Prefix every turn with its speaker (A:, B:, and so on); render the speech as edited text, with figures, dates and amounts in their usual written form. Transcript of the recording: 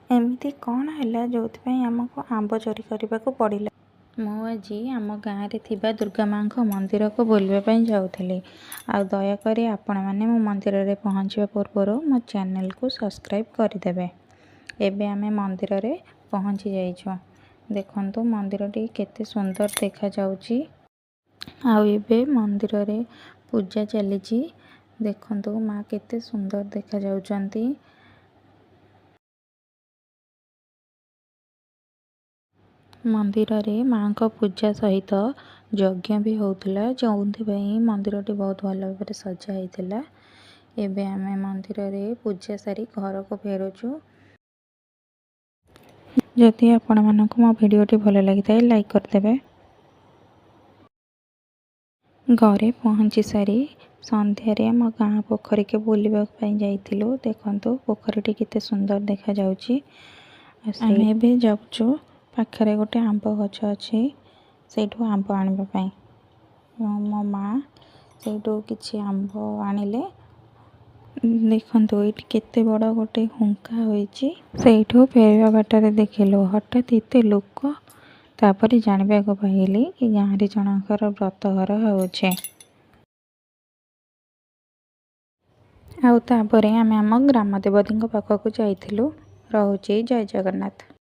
A: एमती कौन है जो आमको आंब चोरी करने को पड़ा। मु आज आम गाँव में थिबा दुर्गा माँ मंदिर को बुलवाई जाऊली। आ दयाकोरी आपण मैंने मो मंदिर में पहुँचा पूर्व मो चैनल को सब्सक्राइब करदे। एबे आमे मंदिर रे पहुँची जाइछो। देखंतु मंदिरटी केते सुंदर देखा जाउची। आउ एबे मंदिर रे पूजा चलीची। देखंतु माँ केते सुंदर देखा जाउचंती। मंदिर रे माँ को पूजा सहित यज्ञ भी होउतला, जो मंदिरटी बहुत भल भाव सजा होता। एबे आमे मंदिर रे पूजा सारी घर को फेरुचु। जदि आपण मानक मो भिडियोटी भल लगी थाए लाइक करदेबे। घरे पहुँची सारी संध्यारे आम गाँ पोखरी के बुलवा जाइथिलु। देखंतु पोखरीटी केते सुंदर देखा जाउची। आमे एबे जाउचु पाखरे गोटे आंब गछ अछि, सेठु आंब आनिबा पई। मो माँ सेठु किछि आंब आनिले। देखंतु एठी केते बड़ गोटे हुंका होईची। सेठु फेरवा बाटरे देखिलु हठात एते लोक। तापरे जानिबा को पाइली कि गाँ रे जनकर व्रत घर होउछे। आउ तापरे आमे आम ग्राम देवती पाखकु जाइथिलु। रहुची जय जगन्नाथ।